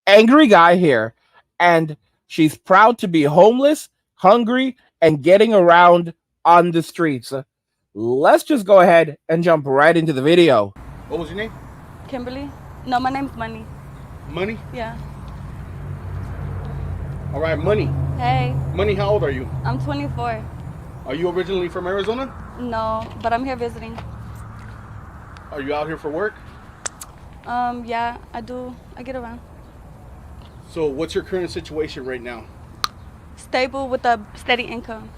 angry guy here, and she's proud to be homeless, hungry, and getting around on the streets. Let's just go ahead and jump right into the video. What was your name? Kimberly? No, my name's Money. Money? Yeah. All right, Money. Hey, Money, how old are you? I'm 24. Are you originally from Arizona? No, but I'm here visiting. Are you out here for work? Yeah, I do. I get around. So what's your current situation right now? Stable with a steady income.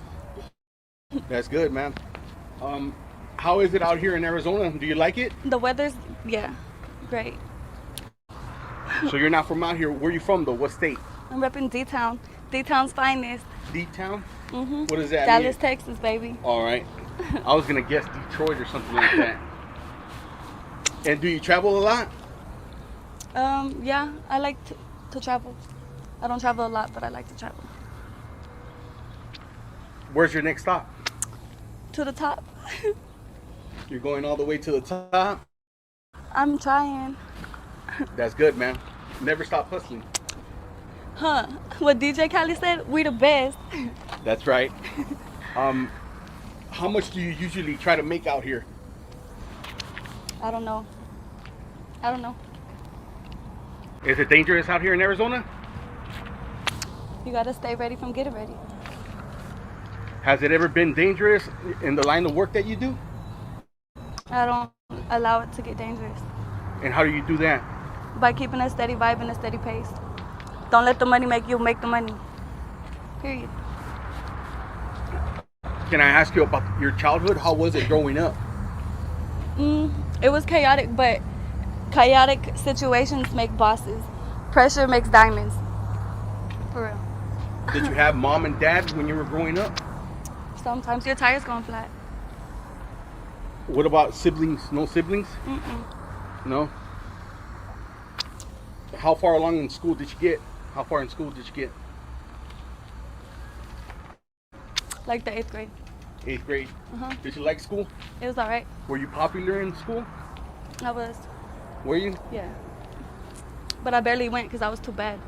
That's good, man. How is it out here in Arizona? Do you like it? The weather's, yeah, great. So you're not from out here. Where are you from though? What state? I'm repping D-Town. D-Town's finest. D-Town? Mm-hmm. What does that Dallas, mean? Texas, baby. All right. I was going to guess Detroit or something like that. And do you travel a lot? Yeah, I like to travel. I don't travel a lot, but I like to travel. Where's your next stop? To the top. You're going all the way to the top? I'm trying. That's good, man. Never stop hustling. Huh. What DJ Khaled said, we the best. That's right. How much do you usually try to make out here? I don't know. I don't know. Is it dangerous out here in Arizona? You gotta stay ready from getting ready. Has it ever been dangerous in the line of work that you do? I don't allow it to get dangerous. And how do you do that? By keeping a steady vibe and a steady pace. Don't let the money make you make the money. Period. Can I ask you about your childhood? How was it growing up? It was chaotic, but chaotic situations make bosses. Pressure makes diamonds. For real. Did you have mom and dad when you were growing up? Sometimes your tire's going flat. What about siblings? No siblings? Mm-mm. No? How far along in school did you get? How far in school did you get? Like the 8th grade. 8th grade. Did you like school? It was alright. Were you popular in school? I was, Were you? yeah. But I barely went because I was too bad.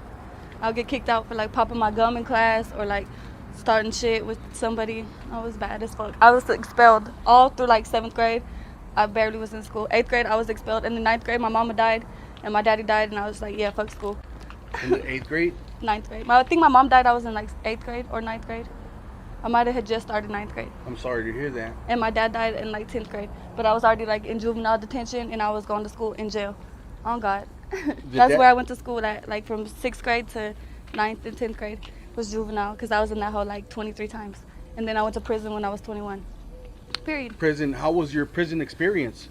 I'll get kicked out for like popping my gum in class or like starting shit with somebody. I was bad as fuck. I was expelled all through like 7th grade. I barely was in school. 8th grade, I was expelled. In the 9th grade, my mama died and my daddy died, and I was like, yeah, fuck school. In the 8th grade? 9th grade. I think my mom died, I was in like 8th grade or 9th grade. I might have had just started 9th grade. I'm sorry to hear that. And my dad died in like 10th grade. But I was already like in juvenile detention, and I was going to school in jail. Oh God. That's where I went to school at, like from 6th grade to 9th and 10th grade was juvenile, because I was in that hole like 23 times. And then I went to prison when I was 21. Period. Prison, how was your prison experience?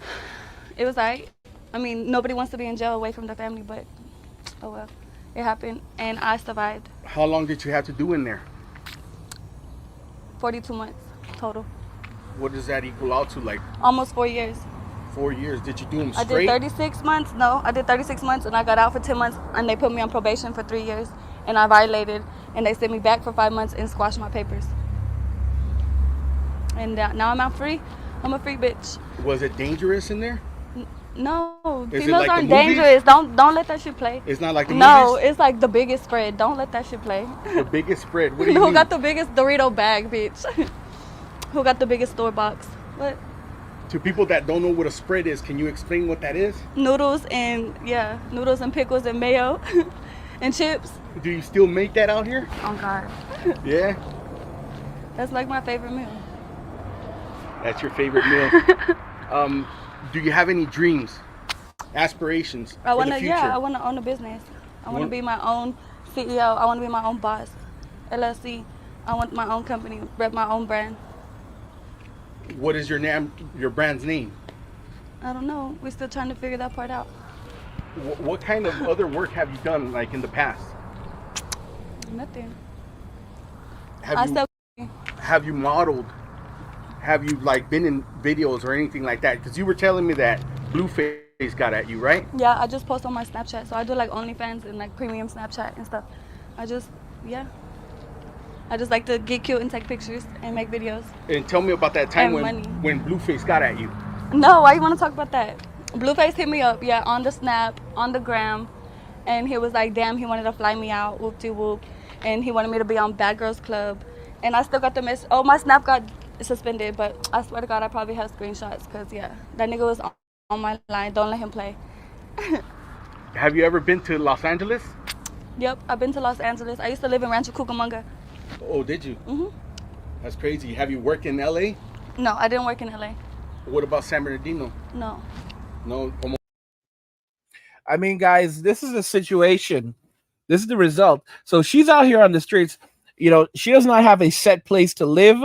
It was alright. I mean, nobody wants to be in jail away from their family, but oh well. It happened, and I survived. How long did you have to do in there? 42 months total. What does that equal out to? Like Almost 4 years. 4 years? Did you do them I straight? did 36 months. No, I did 36 months, and I got out for 10 months, and they put me on probation for 3 years, and I violated, and they sent me back for 5 months and squashed my papers. And now I'm out free. I'm a free bitch. Was it dangerous in there? No, Is it females like the aren't movies? dangerous. Don't let that shit play. It's not like the No, movies? it's like the biggest spread. Don't let that shit play. The biggest spread? What do you Who mean? got the biggest Dorito bag, bitch? Who got the biggest store box? What? To people that don't know what a spread is, can you explain what that is? Noodles and noodles and pickles and mayo and chips. Do you still make that out here? Oh God, Yeah? that's like my favorite meal. That's your favorite meal. Do you have any dreams, aspirations I for wanna, the future? I wanna own a business. I wanna be my own CEO. I wanna be my own boss. LLC. I want my own company, rep my own brand. What is your name? Your brand's name? I don't know. We're still trying to figure that part out. What kind of other work have you done, like in the past? Nothing. Have you modeled? Have you like been in videos or anything like that? Because you were telling me that Blueface got at you, right? Yeah, I just post on my Snapchat. So I do like OnlyFans and like premium Snapchat and stuff. I just like to get cute and take pictures and make videos. And tell me about that time And when Blueface got at you. No, why you want to talk about that? Blueface hit me up, on the Snap, on the gram, and he was like, damn, he wanted to fly me out, whoop de whoop, and he wanted me to be on Bad Girls Club, and I still got the miss. Oh, my Snap got suspended, but I swear to God, I probably have screenshots, because yeah, that nigga was on my line. Don't let him play. Have you ever been to Los Angeles? Yep, I've been to Los Angeles. I used to live in Rancho Cucamonga. Oh, did you? Hmm. That's crazy. Have you worked in LA? No, I didn't work in LA. What about San Bernardino? No. No. I mean, guys, this is a situation. This is the result. So she's out here on the streets. You know, she does not have a set place to live,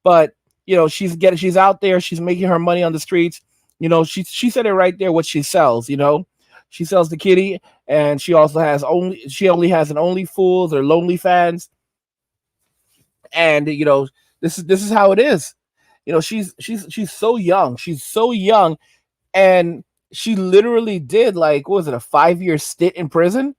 but you know, she's out there. She's making her money on the streets. You know, she said it right there. What she sells. You know, she sells the kitty, and she only has an Only Fools or Lonely Fans. And you know, this is how it is. You know, she's so young. She's so young, and she literally did, like, what was it, a 5-year stint in prison?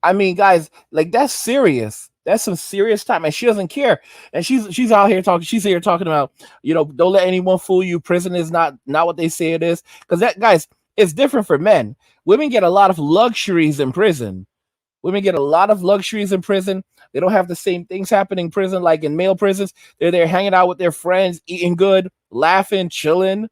I mean, guys, like, that's serious. That's some serious time, and she doesn't care. And she's out here talking. She's here talking about, you know, don't let anyone fool you. Prison is not what they say it is. Because that, guys, it's different for men. Women get a lot of luxuries in prison. Women get a lot of luxuries in prison. They don't have the same things happening in prison like in male prisons. They're there hanging out with their friends, eating good, laughing, chilling.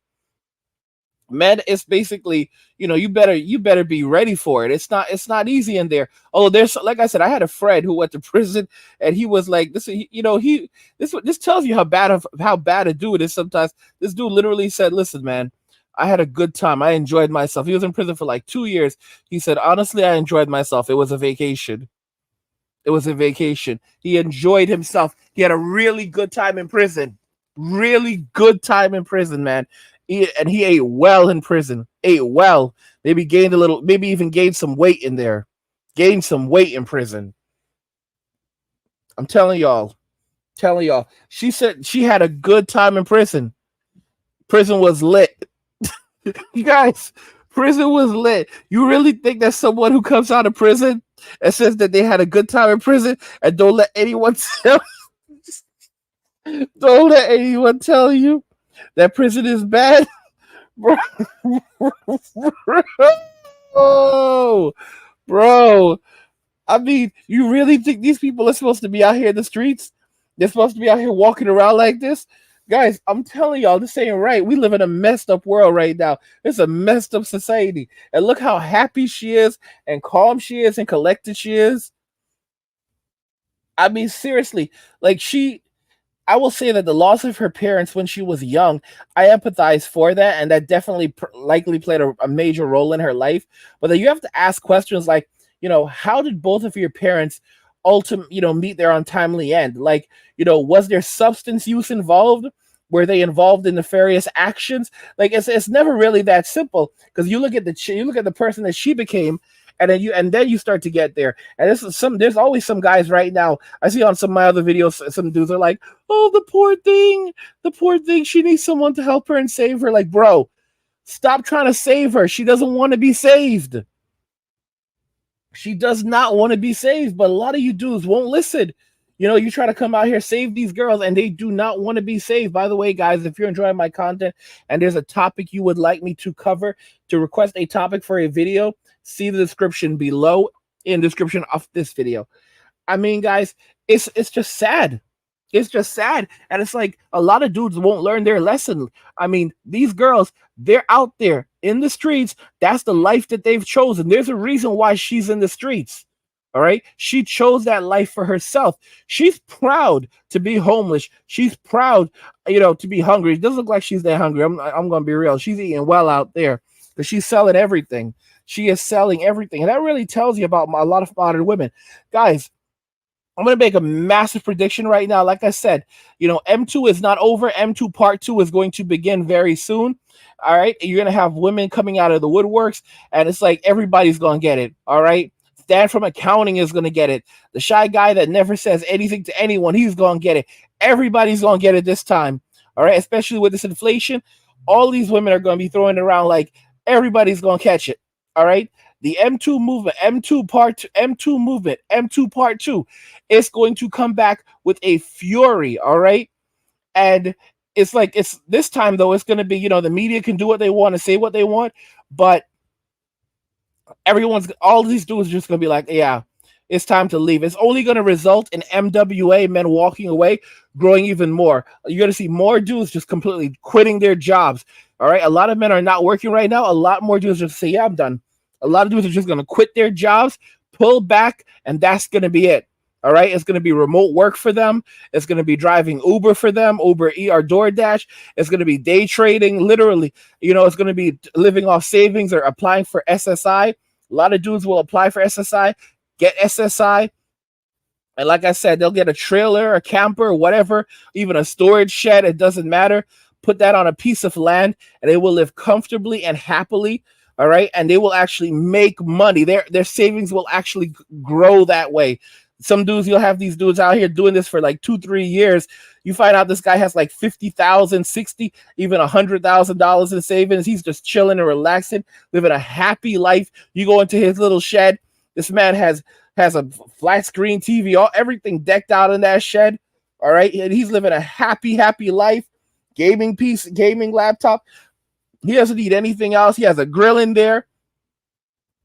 Men, it's basically, you know, you better be ready for it. It's not easy in there. Oh, there's, like I said, I had a friend who went to prison, and he was like, this, you know, this tells you how bad a dude is sometimes. This dude literally said, listen, man, I had a good time. I enjoyed myself. He was in prison for like 2 years. He said, honestly, I enjoyed myself. It was a vacation. It was a vacation. He enjoyed himself. He had a really good time in prison. Really good time in prison, man. And he ate well in prison. Ate well. Maybe gained a little, maybe even gained some weight in there. Gained some weight in prison. I'm telling y'all. She said she had a good time in prison. Prison was lit. You guys, prison was lit. You really think that someone who comes out of prison and says that they had a good time in prison and don't let anyone tell you that prison is bad? Bro, bro. I mean, you really think these people are supposed to be out here in the streets? They're supposed to be out here walking around like this? Guys, I'm telling y'all, this ain't right. We live in a messed up world right now. It's a messed up society. And look how happy she is and calm she is and collected she is. I mean, seriously, like I will say that the loss of her parents when she was young, I empathize for that, and that definitely likely played a major role in her life. But then you have to ask questions like, you know, how did both of your parents ultimately, you know, meet their untimely end? Like, you know, was there substance use involved? Were they involved in nefarious actions? Like, it's never really that simple, because you look at the person that she became, and then you start to get there. And there's always some guys right now. I see on some of my other videos, some dudes are like, oh, the poor thing, she needs someone to help her and save her. Like, bro, stop trying to save her. She doesn't want to be saved. She does not want to be saved, but a lot of you dudes won't listen. You know, you try to come out here, save these girls, and they do not want to be saved. By the way, guys, if you're enjoying my content and there's a topic you would like me to cover, to request a topic for a video, see the description below in the description of this video. I mean, guys, it's just sad. It's just sad. And it's like a lot of dudes won't learn their lesson. I mean, these girls, they're out there in the streets. That's the life that they've chosen. There's a reason why she's in the streets. All right. She chose that life for herself. She's proud to be homeless. She's proud, you know, to be hungry. It doesn't look like she's that hungry. I'm going to be real. She's eating well out there because she's selling everything. She is selling everything. And that really tells you about a lot of modern women. Guys, I'm going to make a massive prediction right now. Like I said, you know, M2 is not over. M2 Part 2 is going to begin very soon. All right. You're going to have women coming out of the woodworks, and it's like everybody's going to get it. All right. Stan from accounting is going to get it. The shy guy that never says anything to anyone, he's going to get it. Everybody's going to get it this time. All right. Especially with this inflation, all these women are going to be throwing it around like everybody's going to catch it. All right. The M2 movement, M2 Part 2 is going to come back with a fury. All right. And it's like, it's this time though, it's going to be, you know, the media can do what they want to say what they want, but all these dudes are just gonna be like, yeah, it's time to leave. It's only gonna result in MWA, men walking away, growing even more. You're gonna see more dudes just completely quitting their jobs. All right, a lot of men are not working right now. A lot more dudes just say, yeah, I'm done. A lot of dudes are just gonna quit their jobs, pull back, and that's gonna be it. All right, it's gonna be remote work for them. It's gonna be driving Uber for them, Uber E or DoorDash. It's gonna be day trading, literally. It's gonna be living off savings or applying for SSI. A lot of dudes will apply for SSI, get SSI, and like I said, they'll get a trailer, a camper, whatever, even a storage shed. It doesn't matter. Put that on a piece of land, and they will live comfortably and happily. All right, and they will actually make money. Their savings will actually grow that way. Some dudes, you'll have these dudes out here doing this for like 2-3 years. You find out this guy has like 50,000, 60, even $100,000 in savings. He's just chilling and relaxing, living a happy life. You go into his little shed. This man has a flat screen TV, everything decked out in that shed. All right, and he's living a happy life. Gaming laptop. He doesn't need anything else. He has a grill in there.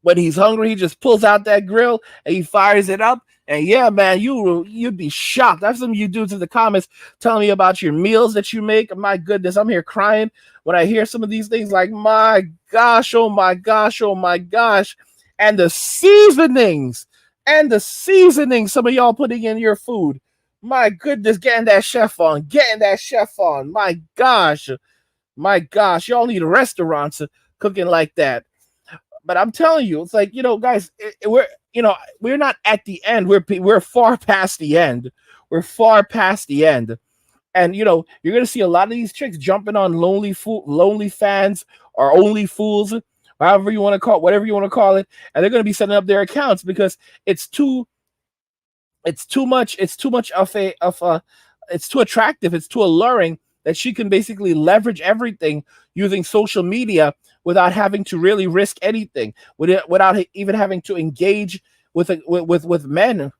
When he's hungry, he just pulls out that grill and he fires it up. And yeah, man, you'd be shocked. That's some of you dudes in the comments telling me about your meals that you make. My goodness, I'm here crying when I hear some of these things. Like, my gosh, oh my gosh, oh my gosh. And the seasonings some of y'all putting in your food. My goodness, getting that chef on. My gosh, y'all need restaurants cooking like that. But I'm telling you, it's like, guys, we're not at the end. We're far past the end. And you're gonna see a lot of these chicks jumping on lonely fans or only fools, however you want to call it, whatever you want to call it, and they're gonna be setting up their accounts because it's too much it's too attractive, it's too alluring that she can basically leverage everything using social media without having to really risk anything, without even having to engage with men,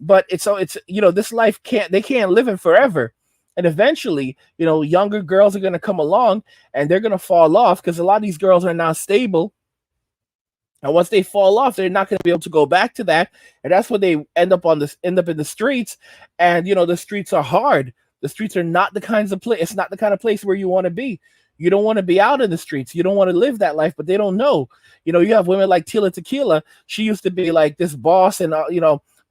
But it's this life they can't live it forever, and eventually, younger girls are going to come along and they're going to fall off because a lot of these girls are now stable. And once they fall off, they're not going to be able to go back to that, and that's when they end up in the streets. And the streets are hard. The streets are not the kinds of place. It's not the kind of place where you want to be. You don't want to be out in the streets. You don't want to live that life, but they don't know. You have women like Tila Tequila. She used to be like this boss and,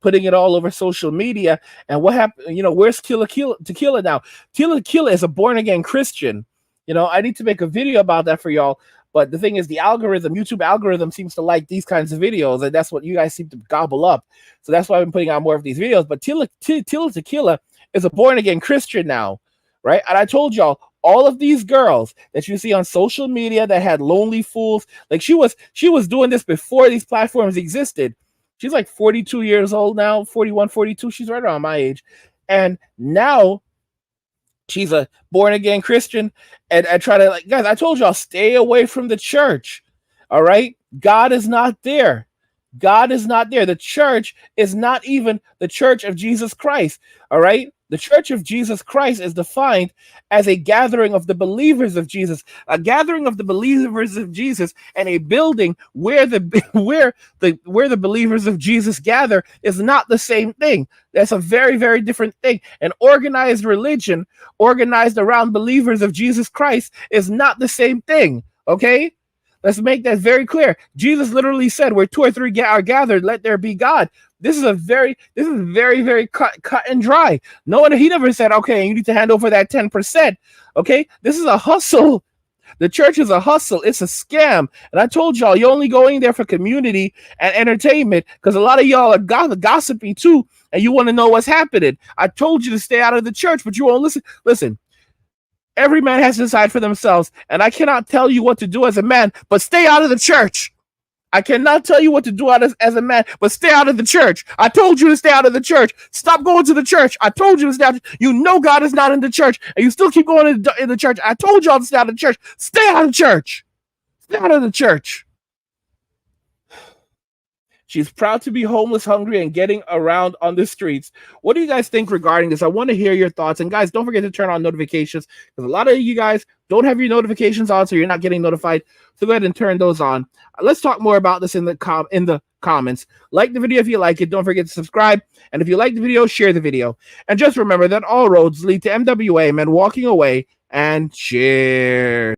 putting it all over social media. And what happened? Where's Tequila now? Tila Tequila is a born-again Christian. I need to make a video about that for y'all. But the thing is, the YouTube algorithm seems to like these kinds of videos, and that's what you guys seem to gobble up. So that's why I've been putting out more of these videos. But Tila Tequila is a born-again Christian now, right? And I told y'all, all of these girls that you see on social media that had lonely fools, like she was doing this before these platforms existed. She's like 42 years old now, 41, 42. She's right around my age. And now she's a born-again Christian. And I try to, guys, I told y'all, stay away from the church. All right? God is not there. The church is not even the church of Jesus Christ. All right? The church of Jesus Christ is defined as a gathering of the believers of Jesus, and a building where the believers of Jesus gather is not the same thing. That's a very, very different thing. An organized religion organized around believers of Jesus Christ is not the same thing. Okay? Let's make that very clear. Jesus literally said, where 2 or 3 are gathered, let there be God. This is very, very cut and dry. He never said, okay, you need to hand over that 10%. Okay, this is a hustle. The church is a hustle. It's a scam. And I told y'all, you're only going there for community and entertainment because a lot of y'all are gossipy too, and you want to know what's happening. I told you to stay out of the church, but you won't listen. Listen. Every man has to decide for themselves, and I cannot tell you what to do as a man, but stay out of the church. I cannot tell you what to do as a man, but stay out of the church. I told you to stay out of the church. Stop going to the church. I told you to stay out. God is not in the church, and you still keep going in the church. I told y'all to stay out of the church. Stay out of the church. Stay out of the church. She's proud to be homeless, hungry, and getting around on the streets. What do you guys think regarding this? I want to hear your thoughts. And guys, don't forget to turn on notifications because a lot of you guys don't have your notifications on, so you're not getting notified. So go ahead and turn those on. Let's talk more about this in the comments. Like the video if you like it. Don't forget to subscribe. And if you like the video, share the video. And just remember that all roads lead to MWA, men walking away, and cheers.